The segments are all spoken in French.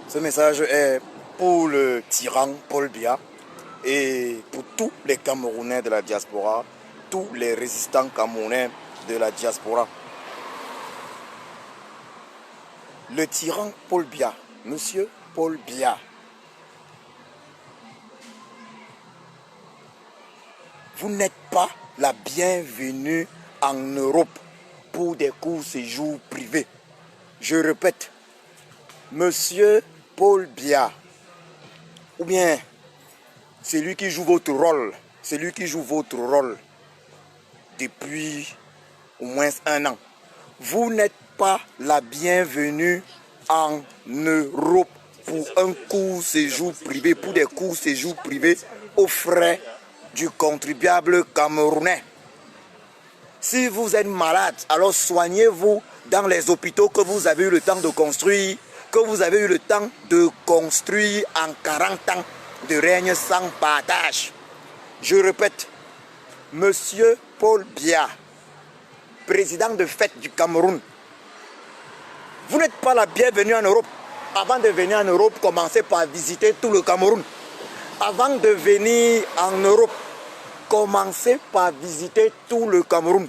Ce message est pour le tyran Paul Biya et pour tous les Camerounais de la diaspora, tous les résistants camerounais de la diaspora. Le tyran Paul Biya, monsieur Paul Biya, vous n'êtes pas la bienvenue en Europe pour des courts séjours privés. Je répète, monsieur Paul Biya, ou bien c'est lui qui joue votre rôle, c'est lui qui joue votre rôle depuis au moins 1 an. Vous n'êtes pas la bienvenue en Europe pour un court séjour privé, pour des courts séjours privés aux frais du contribuable camerounais. Si vous êtes malade, alors soignez-vous dans les hôpitaux que vous avez eu le temps de construire, que vous avez eu le temps de construire en 40 ans de règne sans partage. Je répète, monsieur Paul Biya, président de fête du Cameroun, vous n'êtes pas la bienvenue en Europe. Avant de venir en Europe, commencez par visiter tout le Cameroun. Avant de venir en Europe, commencez par visiter tout le Cameroun.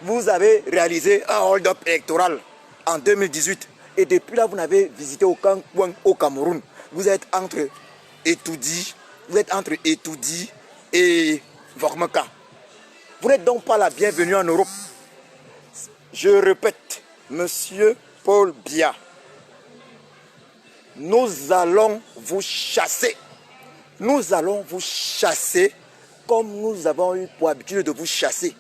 Vous avez réalisé un hold-up électoral en 2018 et depuis là, vous n'avez visité aucun coin au Cameroun. Vous êtes entre Etoudi, et Vormeka. Vous n'êtes donc pas la bienvenue en Europe. Je répète, monsieur Paul Biya, nous allons vous chasser. Nous allons vous chasser comme nous avons eu pour habitude de vous chasser.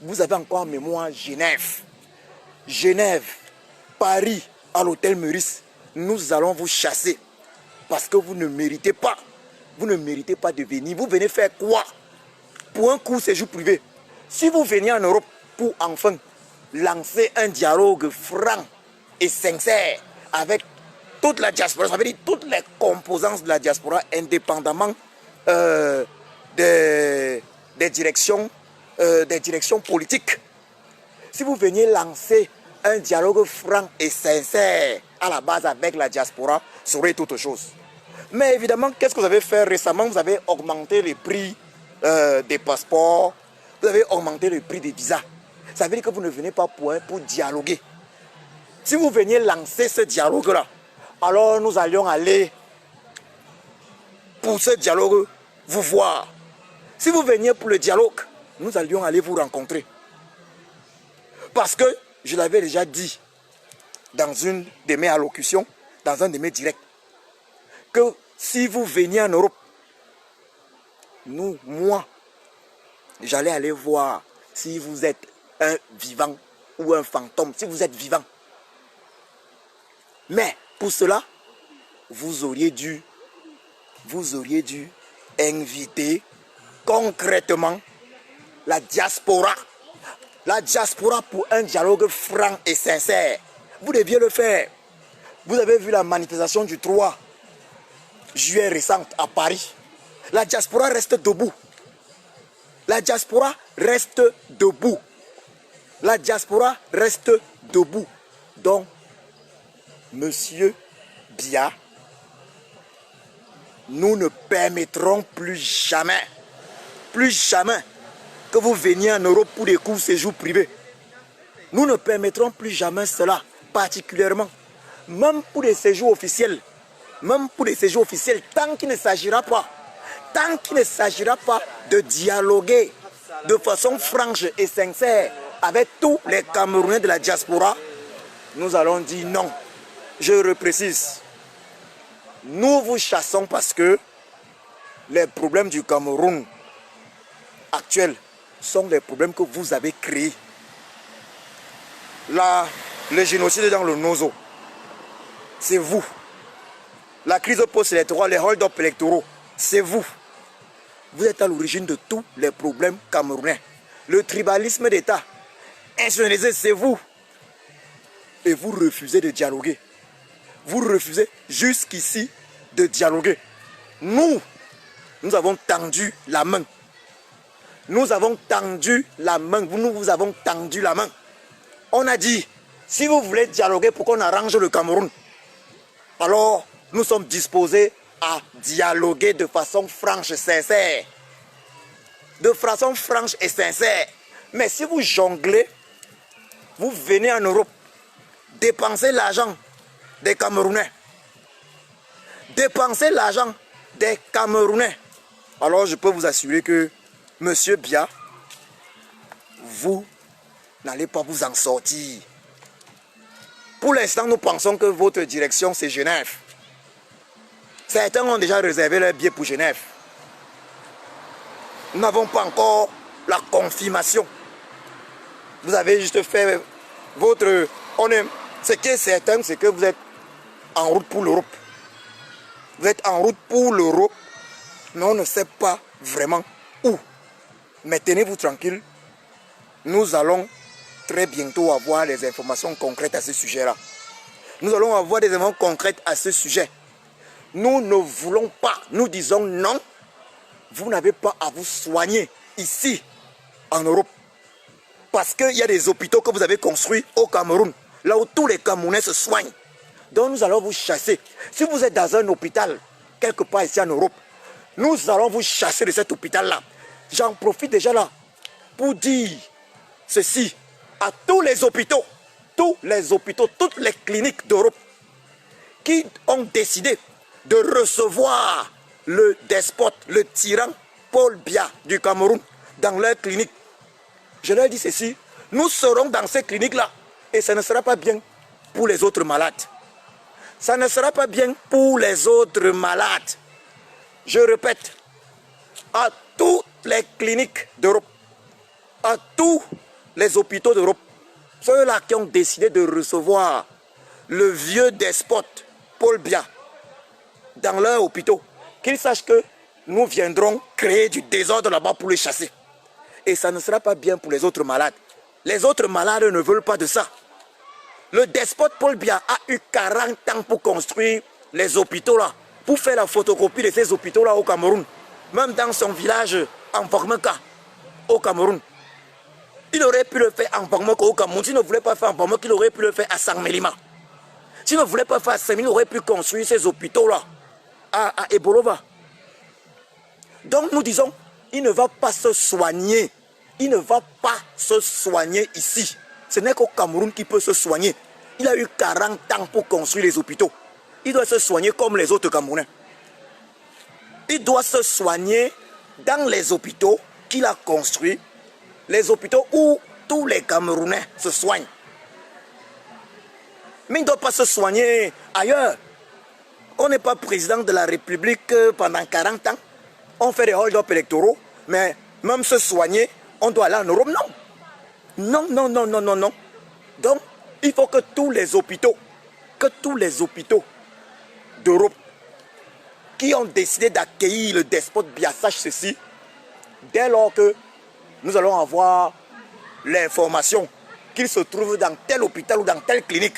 Vous avez encore en mémoire Genève, Paris, à l'hôtel Meurice. Nous allons vous chasser parce que vous ne méritez pas. Vous ne méritez pas de venir. Vous venez faire quoi? Pour un court séjour privé. Si vous veniez en Europe pour enfin lancer un dialogue franc et sincère avec toute la diaspora, ça veut dire toutes les composantes de la diaspora, indépendamment des directions politiques. Si vous veniez lancer un dialogue franc et sincère à la base avec la diaspora, ça aurait été autre chose. Mais évidemment, qu'est-ce que vous avez fait récemment? Vous avez augmenté les prix des passeports, vous avez augmenté le prix des visas. Ça veut dire que vous ne venez pas pour dialoguer. Si vous veniez lancer ce dialogue-là, alors nous allions aller pour ce dialogue vous voir. Si vous veniez pour le dialogue, nous allions aller vous rencontrer. Parce que, je l'avais déjà dit dans une de mes allocutions, dans un de mes directs, que si vous veniez en Europe, moi, j'allais aller voir si vous êtes un vivant ou un fantôme, si vous êtes vivant. Mais pour cela, vous auriez dû inviter concrètement la diaspora. La diaspora pour un dialogue franc et sincère. Vous deviez le faire. Vous avez vu la manifestation du 3 juillet récente à Paris. La diaspora reste debout. La diaspora reste debout. La diaspora reste debout. Donc, monsieur Biya, nous ne permettrons plus jamais que vous veniez en Europe pour des courts séjours privés. Nous ne permettrons plus jamais cela, particulièrement, même pour des séjours officiels. Tant qu'il ne s'agira pas de dialoguer de façon franche et sincère avec tous les Camerounais de la diaspora, nous allons dire non. Je reprécise, nous vous chassons parce que les problèmes du Cameroun actuels sont les problèmes que vous avez créés. Le génocide dans le Nozo, c'est vous. La crise post-électorale, les hold-up électoraux, c'est vous. Vous êtes à l'origine de tous les problèmes camerounais. Le tribalisme d'État, institutionnalisé, c'est vous. Et vous refusez de dialoguer. Vous refusez jusqu'ici de dialoguer. Nous avons tendu la main. Nous vous avons tendu la main. On a dit, si vous voulez dialoguer pour qu'on arrange le Cameroun, alors Nous sommes disposés à dialoguer de façon franche et sincère. De façon franche et sincère. Mais si vous jonglez, vous venez en Europe, dépensez l'argent des Camerounais. Dépensez l'argent des Camerounais. Alors je peux vous assurer que Monsieur Biya, vous n'allez pas vous en sortir. Pour l'instant, nous pensons que votre direction, c'est Genève. Certains ont déjà réservé leur billet pour Genève. Nous n'avons pas encore la confirmation. Vous avez juste fait votre... Ce qui est certain, c'est que vous êtes en route pour l'Europe. Vous êtes en route pour l'Europe, mais on ne sait pas vraiment où. Mais tenez-vous tranquille, nous allons très bientôt avoir des informations concrètes à ce sujet-là. Nous allons avoir des informations concrètes à ce sujet. Nous ne voulons pas, nous disons non, vous n'avez pas à vous soigner ici, en Europe. Parce qu'il y a des hôpitaux que vous avez construits au Cameroun, là où tous les Camerounais se soignent. Donc nous allons vous chasser. Si vous êtes dans un hôpital, quelque part ici en Europe, nous allons vous chasser de cet hôpital-là. J'en profite déjà là pour dire ceci à tous les hôpitaux, toutes les cliniques d'Europe qui ont décidé de recevoir le despote, le tyran Paul Biya du Cameroun dans leur clinique. Je leur dis ceci, nous serons dans ces cliniques-là et ça ne sera pas bien pour les autres malades. Ça ne sera pas bien pour les autres malades. Je répète, à toutes les cliniques d'Europe, à tous les hôpitaux d'Europe, ceux-là qui ont décidé de recevoir le vieux despote Paul Biya dans leurs hôpitaux, qu'ils sachent que nous viendrons créer du désordre là-bas pour les chasser. Et ça ne sera pas bien pour les autres malades. Les autres malades ne veulent pas de ça. Le despote Paul Biya a eu 40 ans pour construire les hôpitaux là, pour faire la photocopie de ces hôpitaux là au Cameroun. Même dans son village en Formeka, au Cameroun. Il aurait pu le faire en Formeka au Cameroun. S'il ne voulait pas faire en Formeka, il aurait pu le faire à Sangmelima. S'il ne voulait pas faire à Sangmelima, il aurait pu construire ces hôpitaux là à Ebolova. Donc nous disons, il ne va pas se soigner. Il ne va pas se soigner ici. Ce n'est qu'au Cameroun qu'il peut se soigner. Il a eu 40 ans pour construire les hôpitaux. Il doit se soigner comme les autres Camerounais. Il doit se soigner dans les hôpitaux qu'il a construits. Les hôpitaux où tous les Camerounais se soignent. Mais il ne doit pas se soigner ailleurs. On n'est pas président de la République pendant 40 ans. On fait des hold-up électoraux. Mais même se soigner, on doit aller en Europe. Non. Non, non, non, non, non, non. Donc, il faut que tous les hôpitaux d'Europe qui ont décidé d'accueillir le despote Biya sachent ceci, dès lors que nous allons avoir l'information qu'il se trouve dans tel hôpital ou dans telle clinique,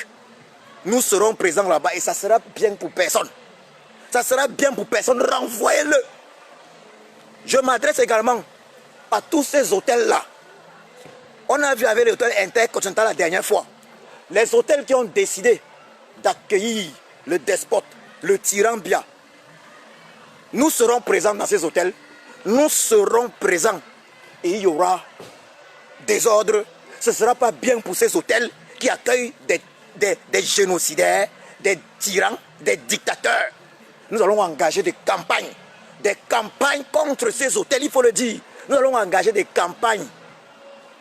nous serons présents là-bas et ça sera bien pour personne. Ça sera bien pour personne, renvoyez-le. Je m'adresse également à tous ces hôtels-là. On a vu avec l'hôtel Intercontinental la dernière fois. Les hôtels qui ont décidé d'accueillir le despote, le tyran Biya. Nous serons présents dans ces hôtels. Nous serons présents. Et il y aura des ordres. Ce ne sera pas bien pour ces hôtels qui accueillent des génocidaires, des tyrans, des dictateurs. Nous allons engager des campagnes contre ces hôtels, il faut le dire. Nous allons engager des campagnes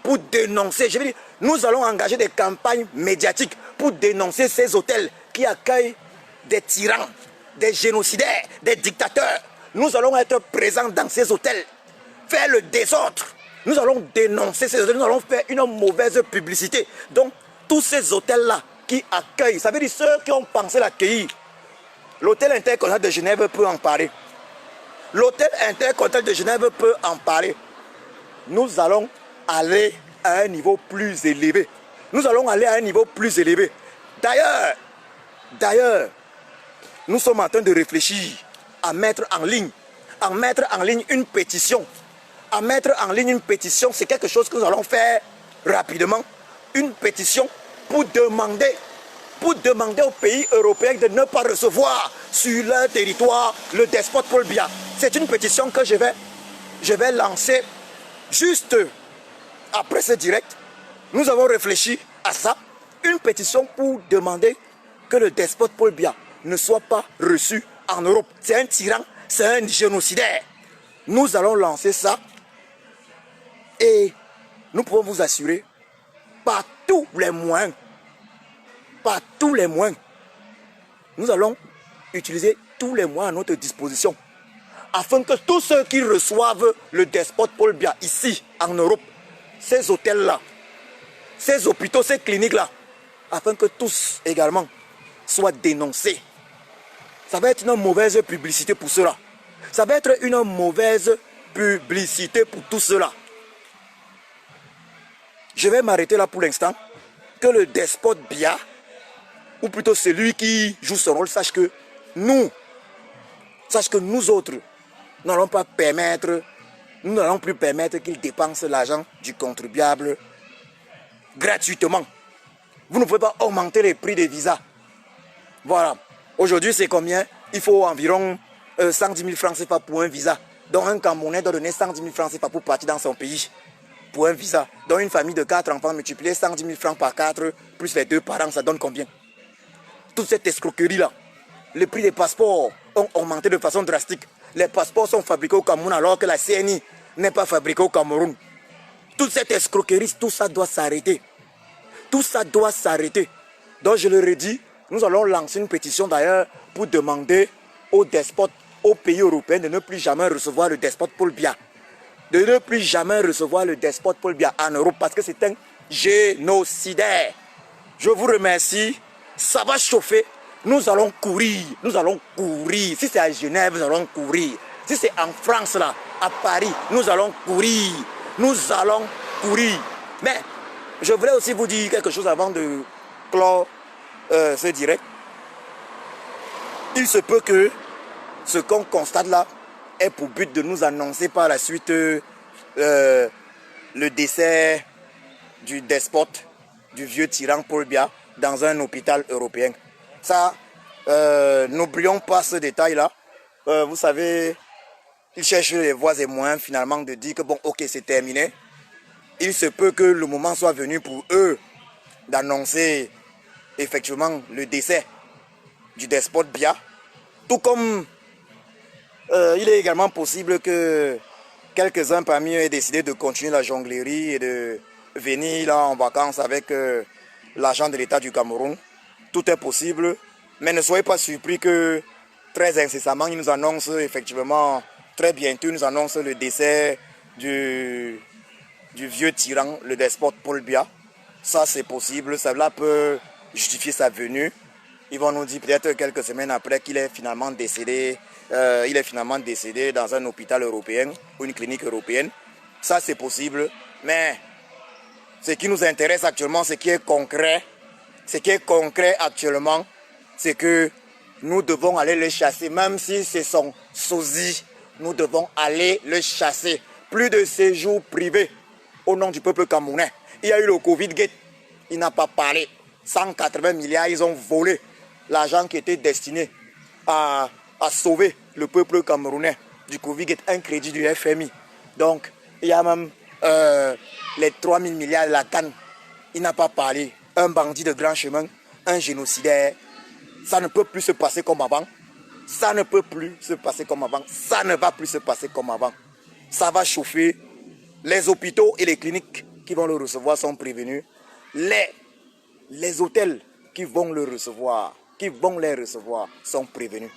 pour dénoncer, je veux dire, nous allons engager des campagnes médiatiques pour dénoncer ces hôtels qui accueillent des tyrans, des génocidaires, des dictateurs. Nous allons être présents dans ces hôtels, faire le désordre. Nous allons dénoncer ces hôtels, nous allons faire une mauvaise publicité. Donc, tous ces hôtels-là qui accueillent, ça veut dire ceux qui ont pensé l'accueillir. L'hôtel Intercontinental de Genève peut en parler. L'hôtel Intercontinental de Genève peut en parler. Nous allons aller à un niveau plus élevé. Nous allons aller à un niveau plus élevé. D'ailleurs, nous sommes en train de réfléchir à mettre en ligne une pétition. À mettre en ligne une pétition, c'est quelque chose que nous allons faire rapidement. Une pétition pour demander pour demander aux pays européens de ne pas recevoir sur leur territoire le despote Paul Biya. C'est une pétition que je vais lancer juste après ce direct. Nous avons réfléchi à ça. Une pétition pour demander que le despote Paul Biya ne soit pas reçu en Europe. C'est un tyran, c'est un génocidaire. Nous allons lancer ça et nous pouvons vous assurer par tous les moyens, nous allons utiliser tous les moyens à notre disposition afin que tous ceux qui reçoivent le despote Paul Biya ici en Europe, ces hôtels-là, ces hôpitaux, ces cliniques-là, afin que tous également soient dénoncés. Ça va être une mauvaise publicité pour ceux-là. Ça va être une mauvaise publicité pour tous ceux-là. Je vais m'arrêter là pour l'instant. Que le despote Biya, ou plutôt celui qui joue son rôle, sache que nous autres, nous n'allons plus permettre qu'il dépense l'argent du contribuable gratuitement. Vous ne pouvez pas augmenter les prix des visas. Voilà. Aujourd'hui, c'est combien? Il faut environ 110 000 francs CFA pour un visa. Donc un Camerounais doit donner 110 000 francs CFA pour partir dans son pays. Pour un visa. Donc une famille de 4 enfants multipliée 110 000 francs par 4, plus les 2 parents, ça donne combien? Toute cette escroquerie-là. Les prix des passeports ont augmenté de façon drastique. Les passeports sont fabriqués au Cameroun alors que la CNI n'est pas fabriquée au Cameroun. Toute cette escroquerie, tout ça doit s'arrêter. Tout ça doit s'arrêter. Donc je le redis, nous allons lancer une pétition d'ailleurs pour demander aux despotes, aux pays européens de ne plus jamais recevoir le despote Paul Biya. De ne plus jamais recevoir le despote Paul Biya en Europe parce que c'est un génocidaire. Je vous remercie. Ça va chauffer. Nous allons courir. Nous allons courir. Si c'est à Genève, nous allons courir. Si c'est en France, là, à Paris, nous allons courir. Nous allons courir. Mais je voulais aussi vous dire quelque chose avant de clore ce direct. Il se peut que ce qu'on constate là ait pour but de nous annoncer par la suite le décès du despote, du vieux tyran Paul Biya dans un hôpital européen. Ça, n'oublions pas ce détail-là. Vous savez, ils cherchent les voies et moyens finalement de dire que bon, ok, c'est terminé. Il se peut que le moment soit venu pour eux d'annoncer effectivement le décès du despote Biya. Tout comme il est également possible que quelques-uns parmi eux aient décidé de continuer la jonglerie et de venir là en vacances avec l'argent de l'État du Cameroun. Tout est possible, mais ne soyez pas surpris que très incessamment, ils nous annoncent effectivement, très bientôt, ils nous annoncent le décès du vieux tyran, le despote Paul Biya. Ça c'est possible, cela peut justifier sa venue. Ils vont nous dire peut-être quelques semaines après qu'il est finalement décédé. Il est finalement décédé dans un hôpital européen ou une clinique européenne. Ça c'est possible, mais ce qui nous intéresse actuellement, ce qui est concret actuellement, c'est que nous devons aller le chasser, même si c'est son sosie, nous devons aller le chasser. Plus de séjours privés au nom du peuple camerounais. Il y a eu le Covid-Gate, il n'a pas parlé. 180 milliards, ils ont volé l'argent qui était destiné à sauver le peuple camerounais du Covid-Gate, un crédit du FMI. Donc, il y a même les 3 000 milliards de la canne. Il n'a pas parlé. Un bandit de grand chemin, un génocidaire. Ça ne peut plus se passer comme avant. Ça ne peut plus se passer comme avant. Ça ne va plus se passer comme avant. Ça va chauffer. Les hôpitaux et les cliniques qui vont le recevoir sont prévenus. Les hôtels qui vont le recevoir, qui vont les recevoir sont prévenus.